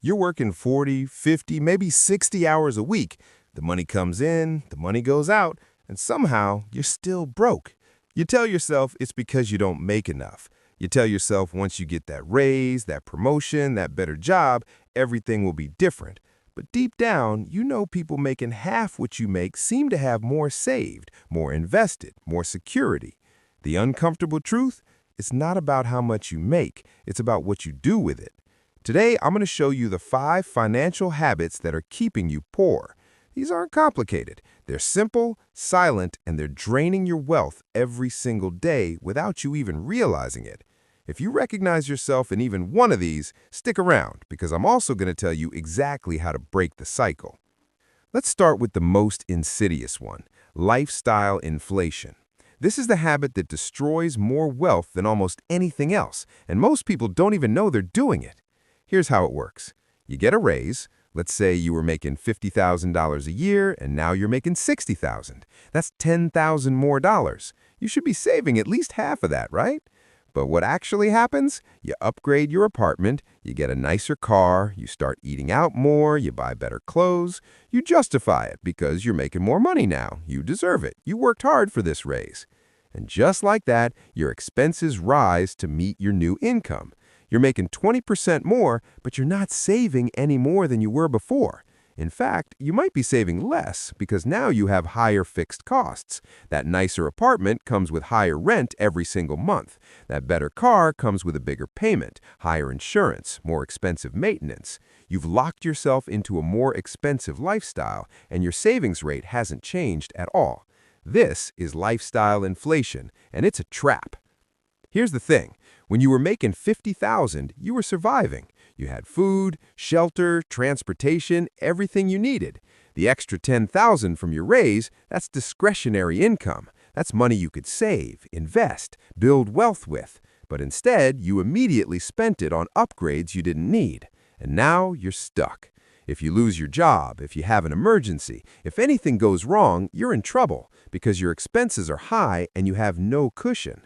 You're working 40, 50, maybe 60 hours a week. The money comes in, the money goes out, and somehow you're still broke. You tell yourself it's because you don't make enough. You tell yourself once you get that raise, that promotion, that better job, everything will be different. But deep down, you know people making half what you make seem to have more saved, more invested, more security. The uncomfortable truth? It's not about how much you make, it's about what you do with it. Today, I'm going to show you the 5 financial habits that are keeping you poor. These aren't complicated. They're simple, silent, and they're draining your wealth every single day without you even realizing it. If you recognize yourself in even one of these, stick around because I'm also going to tell you exactly how to break the cycle. Let's start with the most insidious one, lifestyle inflation. This is the habit that destroys more wealth than almost anything else, and most people don't even know they're doing it. Here's how it works. You get a raise. Let's say you were making $50,000 a year and now you're making $60,000. That's $10,000 more dollars. You should be saving at least half of that, right? But what actually happens? You upgrade your apartment, you get a nicer car, you start eating out more, you buy better clothes. You justify it because you're making more money now. You deserve it. You worked hard for this raise. And just like that, your expenses rise to meet your new income. You're making 20% more, but you're not saving any more than you were before. In fact, you might be saving less because now you have higher fixed costs. That nicer apartment comes with higher rent every single month. That better car comes with a bigger payment, higher insurance, more expensive maintenance. You've locked yourself into a more expensive lifestyle, and your savings rate hasn't changed at all. This is lifestyle inflation, and it's a trap. Here's the thing. When you were making $50,000, you were surviving. You had food, shelter, transportation, everything you needed. The extra $10,000 from your raise, that's discretionary income. That's money you could save, invest, build wealth with. But instead, you immediately spent it on upgrades you didn't need. And now you're stuck. If you lose your job, if you have an emergency, if anything goes wrong, you're in trouble because your expenses are high and you have no cushion.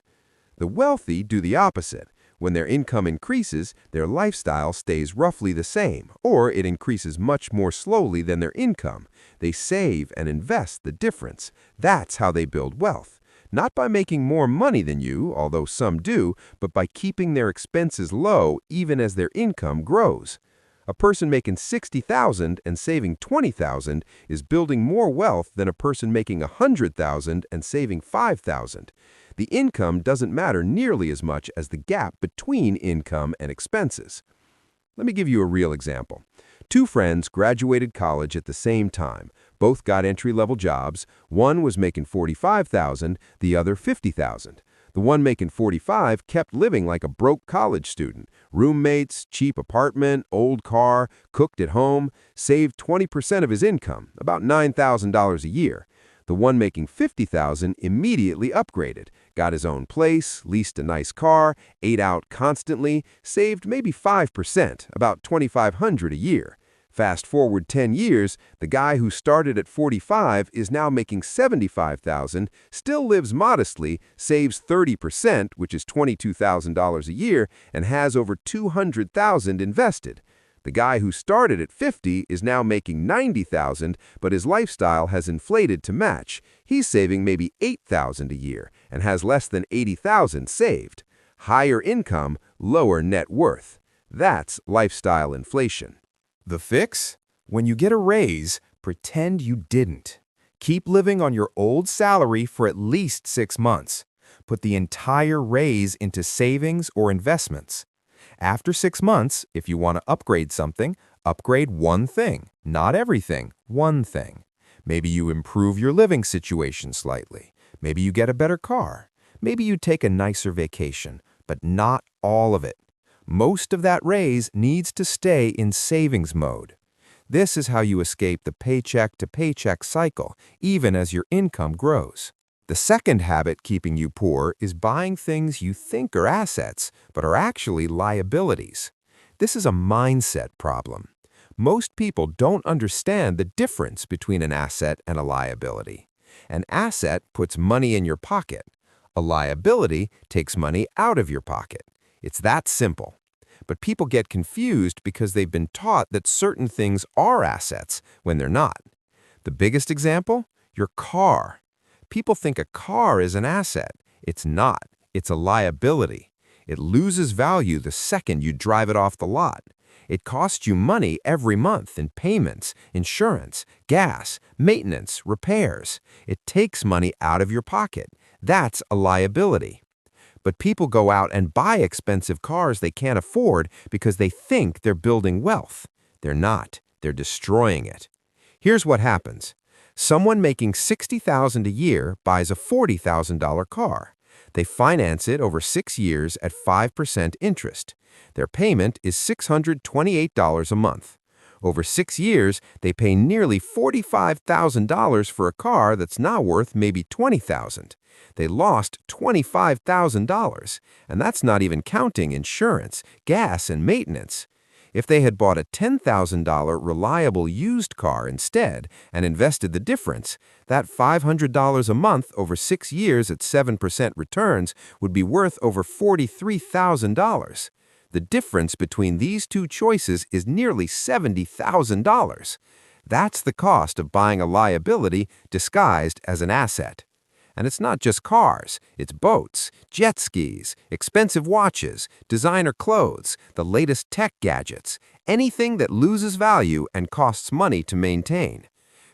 The wealthy do the opposite. When their income increases, their lifestyle stays roughly the same, or it increases much more slowly than their income. They save and invest the difference. That's how they build wealth. Not by making more money than you, although some do, but by keeping their expenses low even as their income grows. A person making $60,000 and saving $20,000 is building more wealth than a person making $100,000 and saving $5,000. The income doesn't matter nearly as much as the gap between income and expenses. Let me give you a real example. 2 friends graduated college at the same time. Both got entry-level jobs. One was making $45,000, the other $50,000. The one making $45,000 kept living like a broke college student. Roommates, cheap apartment, old car, cooked at home, saved 20% of his income, about $9,000 a year. The one making $50,000 immediately upgraded, got his own place, leased a nice car, ate out constantly, saved maybe 5%, about $2,500 a year. Fast forward 10 years, the guy who started at $45,000 is now making $75,000, still lives modestly, saves 30%, which is $22,000 a year, and has over $200,000 invested. The guy who started at $50,000 is now making $90,000, but his lifestyle has inflated to match. He's saving maybe $8,000 a year and has less than $80,000 saved. Higher income, lower net worth. That's lifestyle inflation. The fix? When you get a raise, pretend you didn't. Keep living on your old salary for at least 6 months. Put the entire raise into savings or investments. After 6 months, if you want to upgrade something, upgrade one thing, not everything, one thing. Maybe you improve your living situation slightly. Maybe you get a better car. Maybe you take a nicer vacation, but not all of it. Most of that raise needs to stay in savings mode. This is how you escape the paycheck-to-paycheck cycle, even as your income grows. The second habit keeping you poor is buying things you think are assets, but are actually liabilities. This is a mindset problem. Most people don't understand the difference between an asset and a liability. An asset puts money in your pocket. A liability takes money out of your pocket. It's that simple. But people get confused because they've been taught that certain things are assets when they're not. The biggest example? Your car. People think a car is an asset. It's not. It's a liability. It loses value the second you drive it off the lot. It costs you money every month in payments, insurance, gas, maintenance, repairs. It takes money out of your pocket. That's a liability. But people go out and buy expensive cars they can't afford because they think they're building wealth. They're not. They're destroying it. Here's what happens. Someone making $60,000 a year buys a $40,000 car. They finance it over 6 years at 5% interest. Their payment is $628 a month. Over 6 years, they pay nearly $45,000 for a car that's now worth maybe $20,000. They lost $25,000, and that's not even counting insurance, gas, and maintenance. If they had bought a $10,000 reliable used car instead and invested the difference, that $500 a month over 6 years at 7% returns would be worth over $43,000. The difference between these two choices is nearly $70,000. That's the cost of buying a liability disguised as an asset. And it's not just cars, it's boats, jet skis, expensive watches, designer clothes, the latest tech gadgets, anything that loses value and costs money to maintain.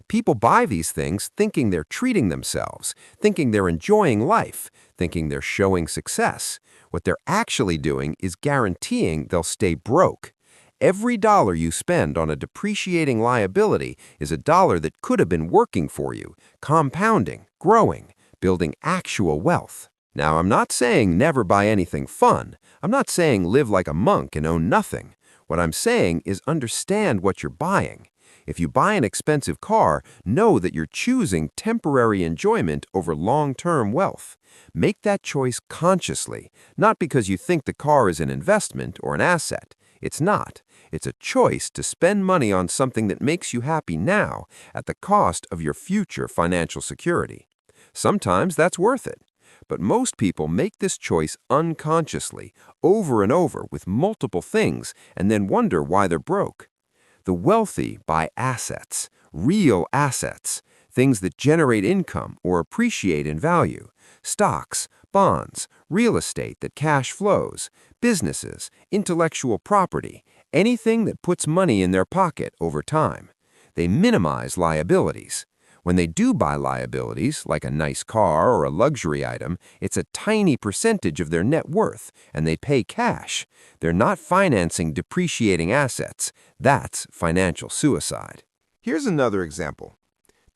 People buy these things thinking they're treating themselves, thinking they're enjoying life, thinking they're showing success. What they're actually doing is guaranteeing they'll stay broke. Every dollar you spend on a depreciating liability is a dollar that could have been working for you, compounding, growing, building actual wealth. Now, I'm not saying never buy anything fun. I'm not saying live like a monk and own nothing. What I'm saying is understand what you're buying. If you buy an expensive car, know that you're choosing temporary enjoyment over long-term wealth. Make that choice consciously, not because you think the car is an investment or an asset. It's not. It's a choice to spend money on something that makes you happy now at the cost of your future financial security. Sometimes that's worth it. But most people make this choice unconsciously, over and over with multiple things, and then wonder why they're broke. The wealthy buy assets, real assets, things that generate income or appreciate in value, stocks, bonds, real estate that cash flows, businesses, intellectual property, anything that puts money in their pocket over time. They minimize liabilities. When they do buy liabilities, like a nice car or a luxury item, it's a tiny percentage of their net worth, and they pay cash. They're not financing depreciating assets. That's financial suicide. Here's another example.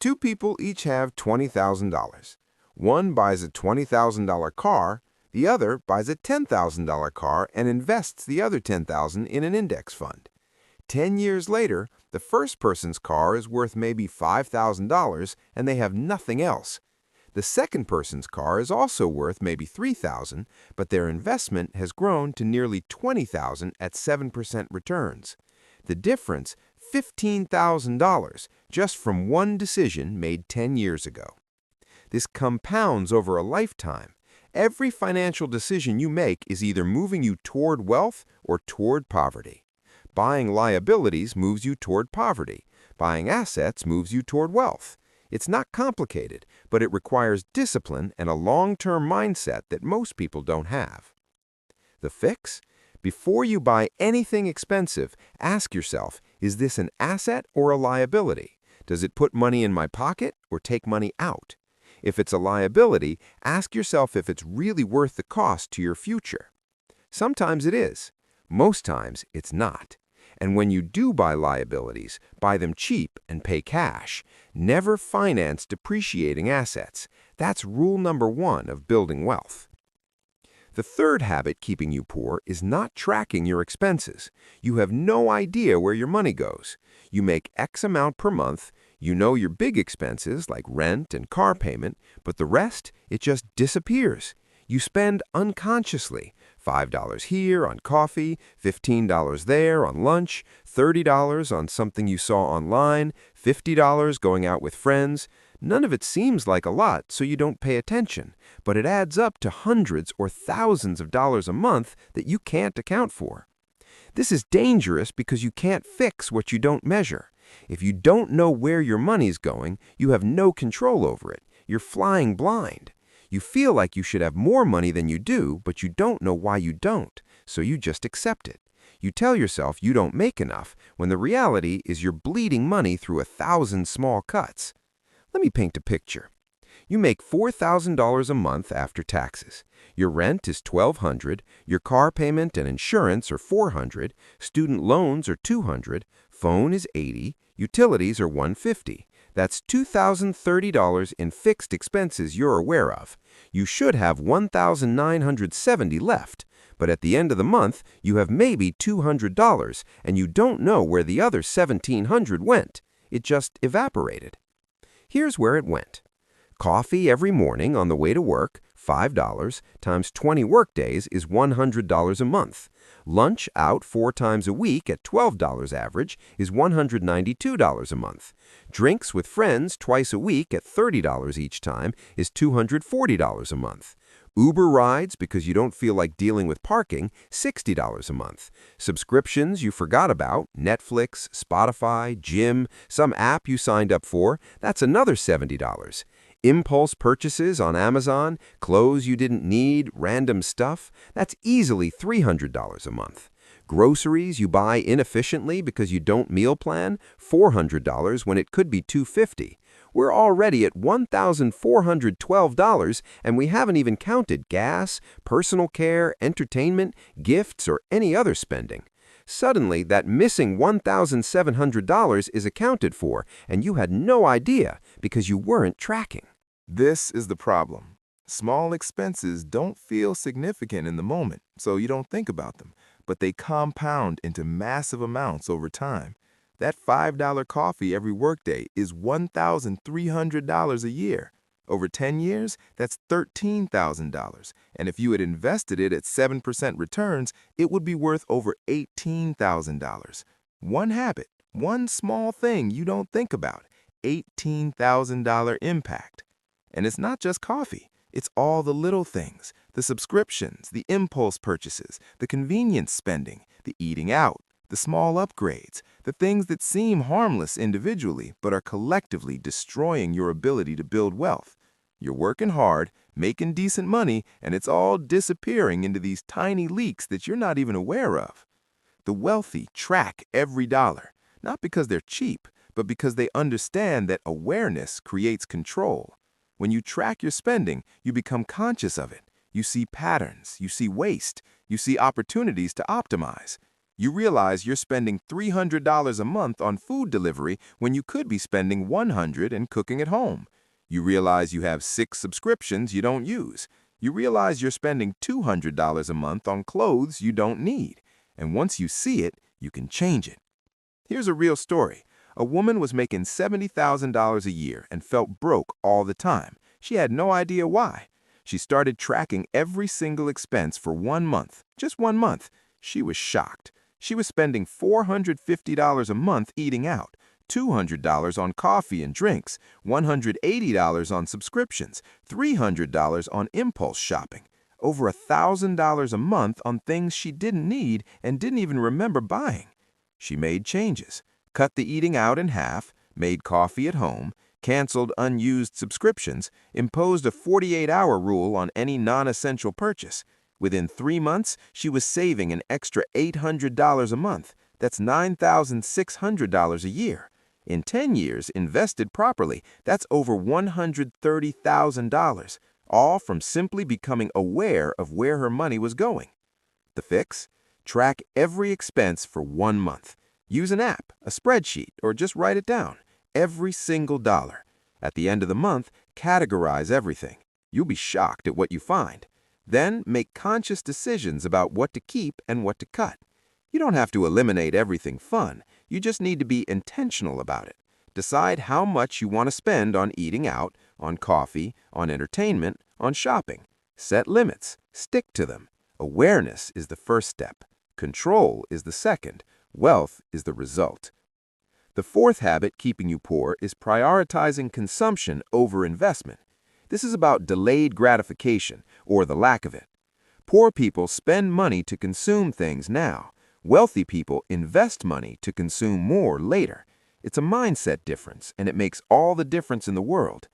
Two people each have $20,000. One buys a $20,000 car, the other buys a $10,000 car and invests the other $10,000 in an index fund. 10 years later, the first person's car is worth maybe $5,000 and they have nothing else. The second person's car is also worth maybe $3,000, but their investment has grown to nearly $20,000 at 7% returns. The difference, $15,000, just from one decision made 10 years ago. This compounds over a lifetime. Every financial decision you make is either moving you toward wealth or toward poverty. Buying liabilities moves you toward poverty. Buying assets moves you toward wealth. It's not complicated, but it requires discipline and a long-term mindset that most people don't have. The fix? Before you buy anything expensive, ask yourself, is this an asset or a liability? Does it put money in my pocket or take money out? If it's a liability, ask yourself if it's really worth the cost to your future. Sometimes it is. Most times, it's not. And when you do buy liabilities, buy them cheap and pay cash. Never finance depreciating assets. That's rule number 1 of building wealth. The third habit keeping you poor is not tracking your expenses. You have no idea where your money goes. You make X amount per month. You know your big expenses like rent and car payment, but the rest, it just disappears. You spend unconsciously. $5 here on coffee, $15 there on lunch, $30 on something you saw online, $50 going out with friends. None of it seems like a lot, so you don't pay attention, but it adds up to hundreds or thousands of dollars a month that you can't account for. This is dangerous because you can't fix what you don't measure. If you don't know where your money's going, you have no control over it. You're flying blind. You feel like you should have more money than you do, but you don't know why you don't, so you just accept it. You tell yourself you don't make enough, when the reality is you're bleeding money through 1,000 small cuts. Let me paint a picture. You make $4,000 a month after taxes. Your rent is $1,200, your car payment and insurance are $400, student loans are $200, phone is $80, utilities are $150. That's $2,030 in fixed expenses you're aware of. You should have $1,970 left, but at the end of the month, you have maybe $200, and you don't know where the other $1,700 went. It just evaporated. Here's where it went. Coffee every morning on the way to work, $5, times 20 workdays is $100 a month. Lunch out 4 times a week at $12 average is $192 a month. Drinks with friends twice a week at $30 each time is $240 a month. Uber rides because you don't feel like dealing with parking, $60 a month. Subscriptions you forgot about, Netflix, Spotify, gym, some app you signed up for, that's another $70. Impulse purchases on Amazon, clothes you didn't need, random stuff, that's easily $300 a month. Groceries you buy inefficiently because you don't meal plan, $400 when it could be $250. We're already at $1,412, and we haven't even counted gas, personal care, entertainment, gifts, or any other spending. Suddenly, that missing $1,700 is accounted for, and you had no idea because you weren't tracking. This is the problem. Small expenses don't feel significant in the moment, so you don't think about them, but they compound into massive amounts over time. That $5 coffee every workday is $1,300 a year. Over 10 years, that's $13,000. And if you had invested it at 7% returns, it would be worth over $18,000. One habit, one small thing you don't think about, $18,000 impact. And it's not just coffee. It's all the little things, the subscriptions, the impulse purchases, the convenience spending, the eating out, the small upgrades, the things that seem harmless individually but are collectively destroying your ability to build wealth. You're working hard, making decent money, and it's all disappearing into these tiny leaks that you're not even aware of. The wealthy track every dollar, not because they're cheap, but because they understand that awareness creates control. When you track your spending, you become conscious of it. You see patterns, you see waste, you see opportunities to optimize. You realize you're spending $300 a month on food delivery when you could be spending $100 and cooking at home. You realize you have 6 subscriptions you don't use. You realize you're spending $200 a month on clothes you don't need. And once you see it, you can change it. Here's a real story. A woman was making $70,000 a year and felt broke all the time. She had no idea why. She started tracking every single expense for 1 month, just 1 month. She was shocked. She was spending $450 a month eating out, $200 on coffee and drinks, $180 on subscriptions, $300 on impulse shopping, over $1,000 a month on things she didn't need and didn't even remember buying. She made changes, cut the eating out in half, made coffee at home, canceled unused subscriptions, imposed a 48-hour rule on any non-essential purchase. Within 3 months, she was saving an extra $800 a month. That's $9,600 a year. In 10 years, invested properly, that's over $130,000, all from simply becoming aware of where her money was going. The fix? Track every expense for 1 month. Use an app, a spreadsheet, or just write it down. Every single dollar. At the end of the month, categorize everything. You'll be shocked at what you find. Then make conscious decisions about what to keep and what to cut. You don't have to eliminate everything fun. You just need to be intentional about it. Decide how much you want to spend on eating out, on coffee, on entertainment, on shopping. Set limits. Stick to them. Awareness is the first step. Control is the second. Wealth is the result. The fourth habit keeping you poor is prioritizing consumption over investment. This is about delayed gratification, or the lack of it. Poor people spend money to consume things now. Wealthy people invest money to consume more later. It's a mindset difference, and it makes all the difference in the world.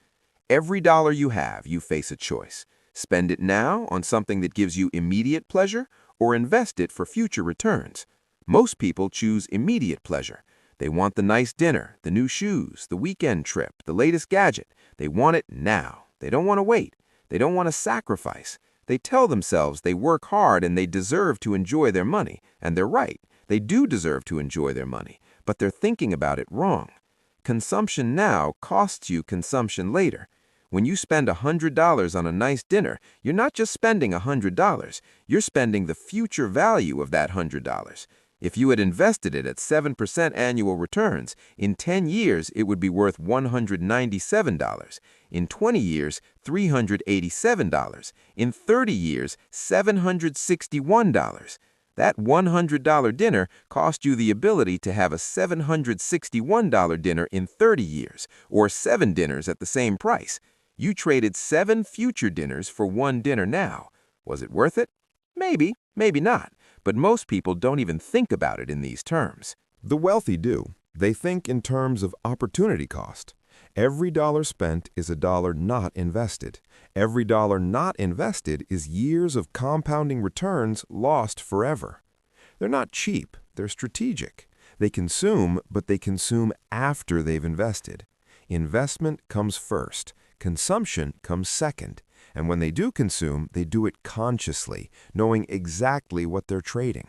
Every dollar you have, you face a choice. Spend it now on something that gives you immediate pleasure, or invest it for future returns. Most people choose immediate pleasure. They want the nice dinner, the new shoes, the weekend trip, the latest gadget. They want it now. They don't want to wait. They don't want to sacrifice. They tell themselves they work hard and they deserve to enjoy their money. And they're right. They do deserve to enjoy their money. But they're thinking about it wrong. Consumption now costs you consumption later. When you spend $100 on a nice dinner, you're not just spending $100. You're spending the future value of that $100. If you had invested it at 7% annual returns, in 10 years it would be worth $197. In 20 years, $387. In 30 years, $761. That $100 dinner cost you the ability to have a $761 dinner in 30 years, or 7 dinners at the same price. You traded 7 future dinners for 1 dinner now. Was it worth it? Maybe, maybe not. But most people don't even think about it in these terms. The wealthy do. They think in terms of opportunity cost. Every dollar spent is a dollar not invested. Every dollar not invested is years of compounding returns lost forever. They're not cheap, they're strategic. They consume, but they consume after they've invested. Investment comes first, consumption comes second. And when they do consume, they do it consciously, knowing exactly what they're trading.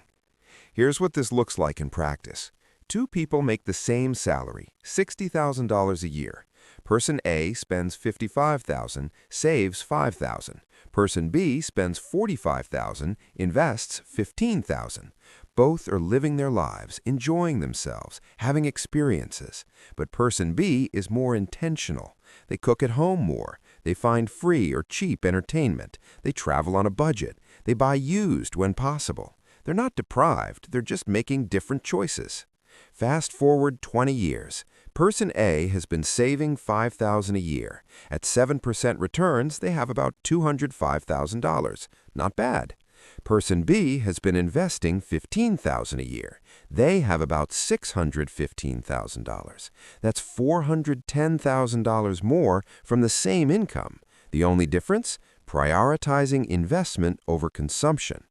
Here's what this looks like in practice. 2 people make the same salary, $60,000 a year. Person A spends $55,000, saves $5,000. Person B spends $45,000, invests $15,000. Both are living their lives, enjoying themselves, having experiences. But person B is more intentional. They cook at home more. They find free or cheap entertainment. They travel on a budget. They buy used when possible. They're not deprived. They're just making different choices. Fast forward 20 years. Person A has been saving $5,000 a year. At 7% returns, they have about $205,000. Not bad. Person B has been investing $15,000 a year. They have about $615,000. That's $410,000 more from the same income. The only difference? Prioritizing investment over consumption.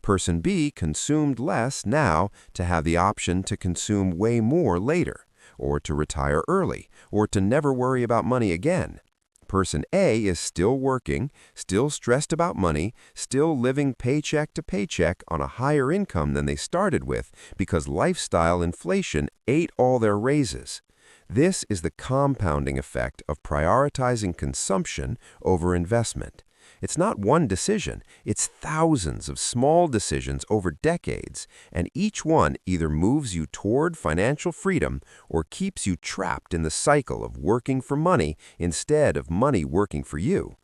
Person B consumed less now to have the option to consume way more later, or to retire early, or to never worry about money again. Person A is still working, still stressed about money, still living paycheck to paycheck on a higher income than they started with because lifestyle inflation ate all their raises. This is the compounding effect of prioritizing consumption over investment. It's not one decision, it's thousands of small decisions over decades, and each one either moves you toward financial freedom or keeps you trapped in the cycle of working for money instead of money working for you.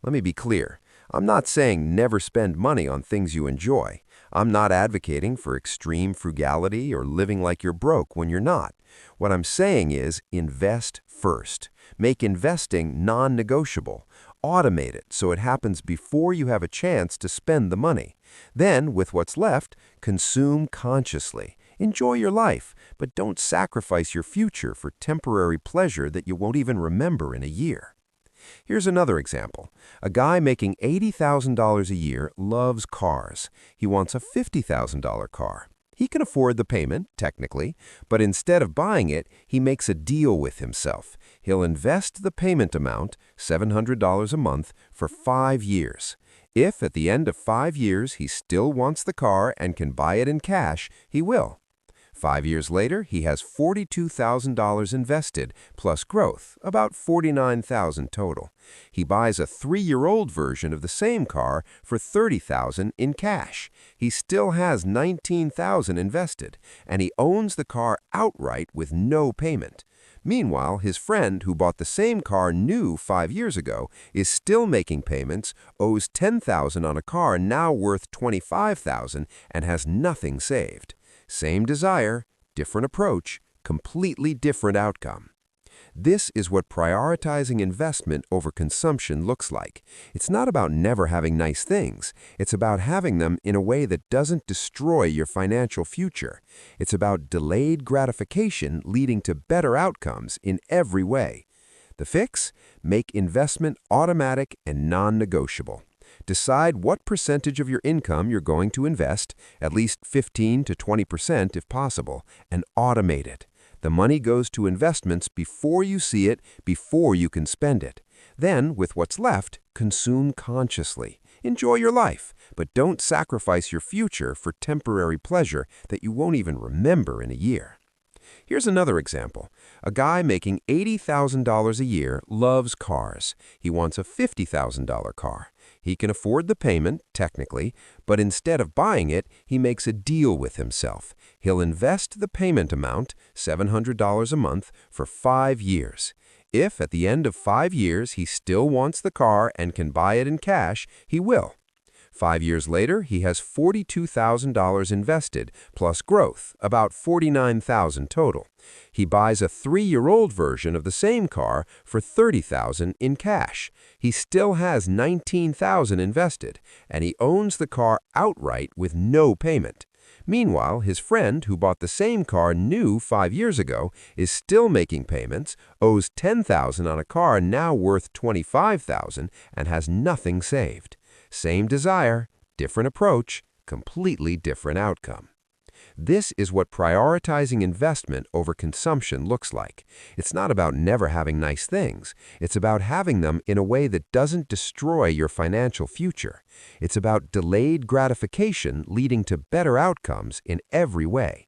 Let me be clear. I'm not saying never spend money on things you enjoy. I'm not advocating for extreme frugality or living like you're broke when you're not. What I'm saying is invest first. Make investing non-negotiable. Automate it so it happens before you have a chance to spend the money. Then, with what's left, consume consciously. Enjoy your life, but don't sacrifice your future for temporary pleasure that you won't even remember in a year. Here's another example. A guy making $80,000 a year loves cars. He wants a $50,000 car. He can afford the payment, technically, but instead of buying it, he makes a deal with himself. He'll invest the payment amount, $700 a month, for 5 years. If at the end of 5 years he still wants the car and can buy it in cash, he will. 5 years later, he has $42,000 invested, plus growth, about $49,000 total. He buys a 3-year-old version of the same car for $30,000 in cash. He still has $19,000 invested, and he owns the car outright with no payment. Meanwhile, his friend who bought the same car new 5 years ago is still making payments, owes $10,000 on a car now worth $25,000, and has nothing saved. Same desire, different approach, completely different outcome. This is what prioritizing investment over consumption looks like. It's not about never having nice things. It's about having them in a way that doesn't destroy your financial future. It's about delayed gratification leading to better outcomes in every way. The fix? Make investment automatic and non-negotiable. Decide what percentage of your income you're going to invest, at least 15 to 20% if possible, and automate it. The money goes to investments before you see it, before you can spend it. Then, with what's left, consume consciously. Enjoy your life, but don't sacrifice your future for temporary pleasure that you won't even remember in a year. Here's another example. A guy making $80,000 a year loves cars. He wants a $50,000 car. He can afford the payment, technically, but instead of buying it, he makes a deal with himself. He'll invest the payment amount, $700 a month, for 5 years. If at the end of 5 years he still wants the car and can buy it in cash, he will. 5 years later, he has $42,000 invested, plus growth, about $49,000 total. He buys a 3-year-old version of the same car for $30,000 in cash. He still has $19,000 invested, and he owns the car outright with no payment. Meanwhile, his friend who bought the same car new 5 years ago is still making payments, owes $10,000 on a car now worth $25,000, and has nothing saved. Same desire, different approach, completely different outcome. This is what prioritizing investment over consumption looks like. It's not about never having nice things. It's about having them in a way that doesn't destroy your financial future. It's about delayed gratification leading to better outcomes in every way.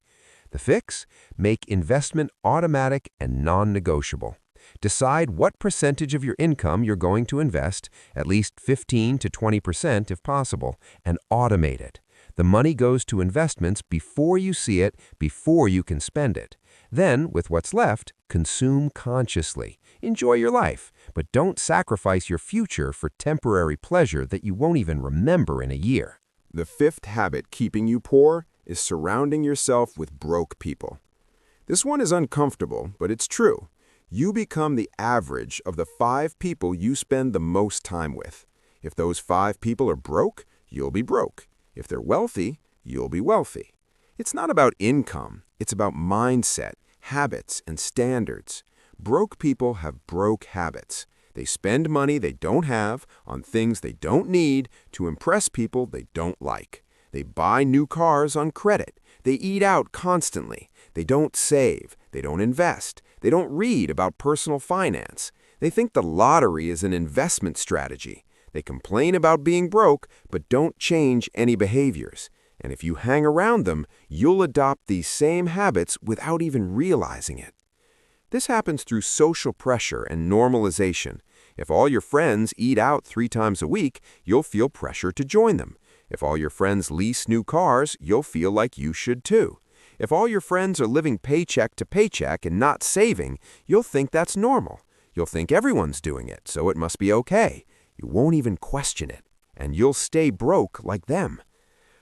The fix? Make investment automatic and non-negotiable. Decide what percentage of your income you're going to invest, at least 15 to 20% if possible, and automate it. The money goes to investments before you see it, before you can spend it. Then, with what's left, consume consciously. Enjoy your life, but don't sacrifice your future for temporary pleasure that you won't even remember in a year. The fifth habit keeping you poor is surrounding yourself with broke people. This one is uncomfortable, but it's true. You become the average of the 5 people you spend the most time with. If those 5 people are broke, you'll be broke. If they're wealthy, you'll be wealthy. It's not about income. It's about mindset, habits, and standards. Broke people have broke habits. They spend money they don't have on things they don't need to impress people they don't like. They buy new cars on credit. They eat out constantly. They don't save. They don't invest. They don't read about personal finance. They think the lottery is an investment strategy. They complain about being broke, but don't change any behaviors. And if you hang around them, you'll adopt these same habits without even realizing it. This happens through social pressure and normalization. If all your friends eat out 3 times a week, you'll feel pressure to join them. If all your friends lease new cars, you'll feel like you should too. If all your friends are living paycheck to paycheck and not saving, you'll think that's normal. You'll think everyone's doing it, so it must be okay. You won't even question it, and you'll stay broke like them.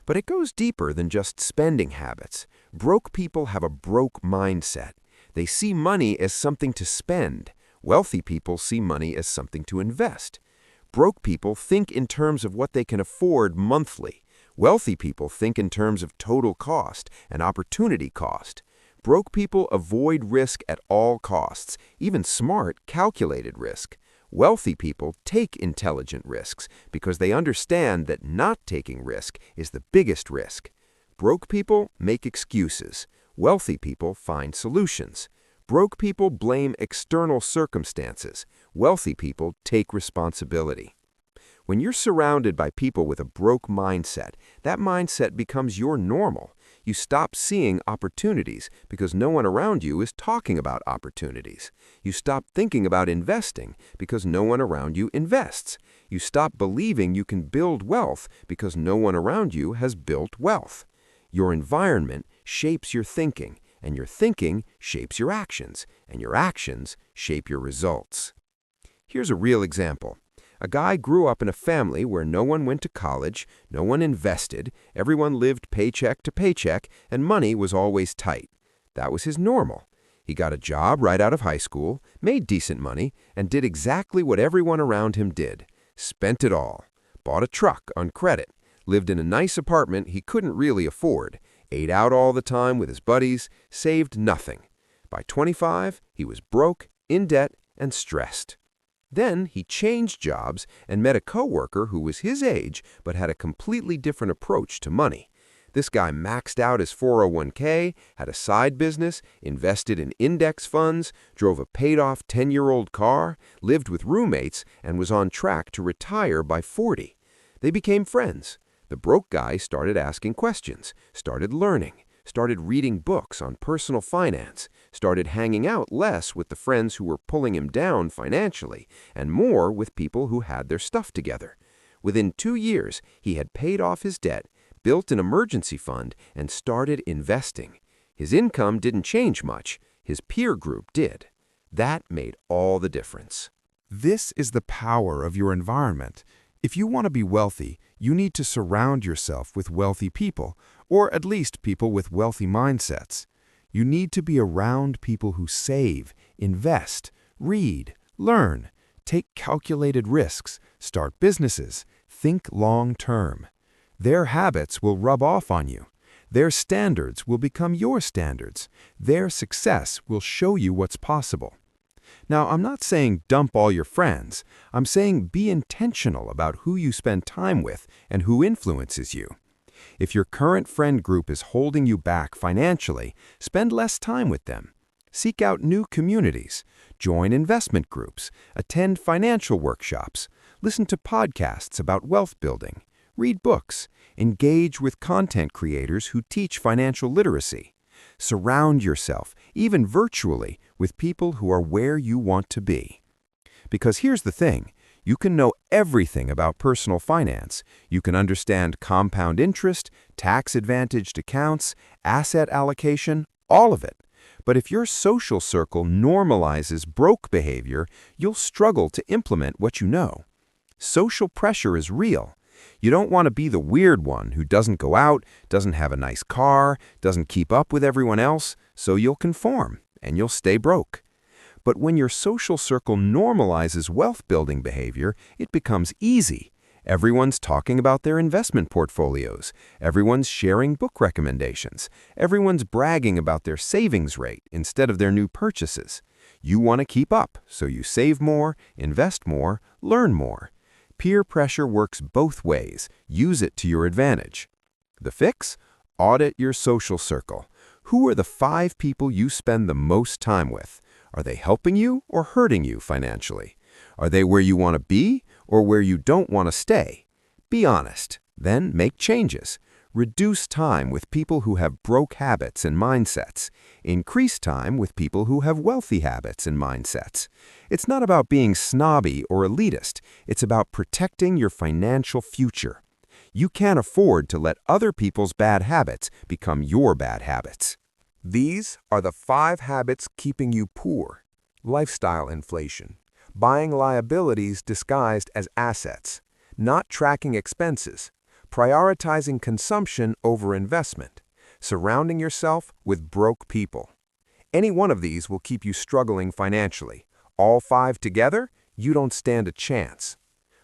But it goes deeper than just spending habits. Broke people have a broke mindset. They see money as something to spend. Wealthy people see money as something to invest. Broke people think in terms of what they can afford monthly. Wealthy people think in terms of total cost and opportunity cost. Broke people avoid risk at all costs, even smart, calculated risk. Wealthy people take intelligent risks because they understand that not taking risk is the biggest risk. Broke people make excuses. Wealthy people find solutions. Broke people blame external circumstances. Wealthy people take responsibility. When you're surrounded by people with a broke mindset, that mindset becomes your normal. You stop seeing opportunities because no one around you is talking about opportunities. You stop thinking about investing because no one around you invests. You stop believing you can build wealth because no one around you has built wealth. Your environment shapes your thinking, and your thinking shapes your actions, and your actions shape your results. Here's a real example. A guy grew up in a family where no one went to college, no one invested, everyone lived paycheck to paycheck, and money was always tight. That was his normal. He got a job right out of high school, made decent money, and did exactly what everyone around him did. Spent it all. Bought a truck on credit. Lived in a nice apartment he couldn't really afford. Ate out all the time with his buddies. Saved nothing. By 25, he was broke, in debt, and stressed. Then he changed jobs and met a coworker who was his age but had a completely different approach to money. This guy maxed out his 401k, had a side business, invested in index funds, drove a paid-off 10-year-old car, lived with roommates, and was on track to retire by 40. They became friends. The broke guy started asking questions, started learning, started reading books on personal finance, started hanging out less with the friends who were pulling him down financially, and more with people who had their stuff together. Within 2 years, he had paid off his debt, built an emergency fund, and started investing. His income didn't change much. His peer group did. That made all the difference. This is the power of your environment. If you want to be wealthy, you need to surround yourself with wealthy people, or at least people with wealthy mindsets. You need to be around people who save, invest, read, learn, take calculated risks, start businesses, think long-term. Their habits will rub off on you. Their standards will become your standards. Their success will show you what's possible. Now, I'm not saying dump all your friends. I'm saying be intentional about who you spend time with and who influences you. If your current friend group is holding you back financially, spend less time with them. Seek out new communities. Join investment groups. Attend financial workshops. Listen to podcasts about wealth building. Read books. Engage with content creators who teach financial literacy. Surround yourself, even virtually, with people who are where you want to be. Because here's the thing, you can know everything about personal finance. You can understand compound interest, tax-advantaged accounts, asset allocation, all of it. But if your social circle normalizes broke behavior, you'll struggle to implement what you know. Social pressure is real. You don't want to be the weird one who doesn't go out, doesn't have a nice car, doesn't keep up with everyone else, so you'll conform and you'll stay broke. But when your social circle normalizes wealth-building behavior, it becomes easy. Everyone's talking about their investment portfolios. Everyone's sharing book recommendations. Everyone's bragging about their savings rate instead of their new purchases. You want to keep up, so you save more, invest more, learn more. Peer pressure works both ways. Use it to your advantage. The fix? Audit your social circle. Who are the 5 people you spend the most time with? Are they helping you or hurting you financially? Are they where you want to be or where you don't want to stay? Be honest. Then make changes. Reduce time with people who have broke habits and mindsets. Increase time with people who have wealthy habits and mindsets. It's not about being snobby or elitist. It's about protecting your financial future. You can't afford to let other people's bad habits become your bad habits. These are the 5 habits keeping you poor. Lifestyle inflation. Buying liabilities disguised as assets. Not tracking expenses. Prioritizing consumption over investment. Surrounding yourself with broke people. Any one of these will keep you struggling financially. All 5 together, you don't stand a chance.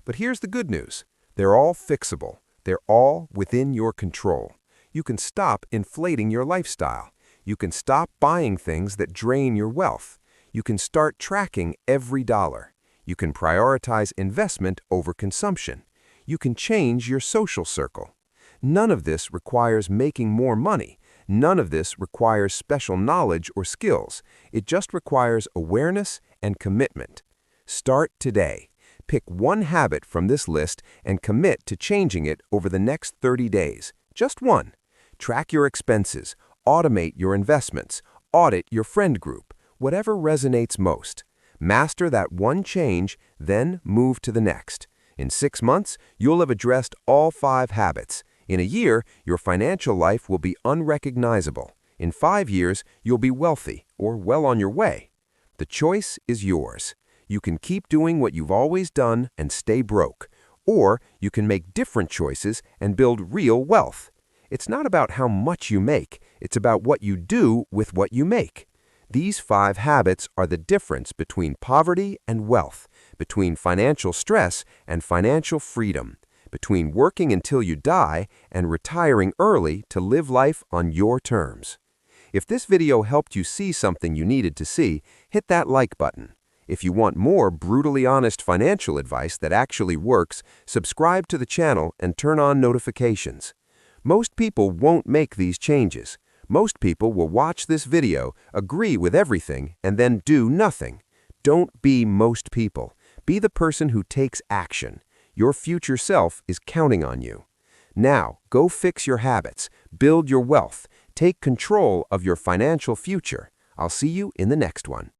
But here's the good news. They're all fixable. They're all within your control. You can stop inflating your lifestyle. You can stop buying things that drain your wealth. You can start tracking every dollar. You can prioritize investment over consumption. You can change your social circle. None of this requires making more money. None of this requires special knowledge or skills. It just requires awareness and commitment. Start today. Pick one habit from this list and commit to changing it over the next 30 days. Just one. Track your expenses. Automate your investments. Audit your friend group. Whatever resonates most. Master that one change, then move to the next. In 6 months, you'll have addressed all 5 habits. In a year, your financial life will be unrecognizable. In 5 years, you'll be wealthy or well on your way. The choice is yours. You can keep doing what you've always done and stay broke, or you can make different choices and build real wealth. It's not about how much you make, it's about what you do with what you make. These 5 habits are the difference between poverty and wealth, between financial stress and financial freedom, between working until you die and retiring early to live life on your terms. If this video helped you see something you needed to see, hit that like button. If you want more brutally honest financial advice that actually works, subscribe to the channel and turn on notifications. Most people won't make these changes. Most people will watch this video, agree with everything, and then do nothing. Don't be most people. Be the person who takes action. Your future self is counting on you. Now, go fix your habits, build your wealth, take control of your financial future. I'll see you in the next one.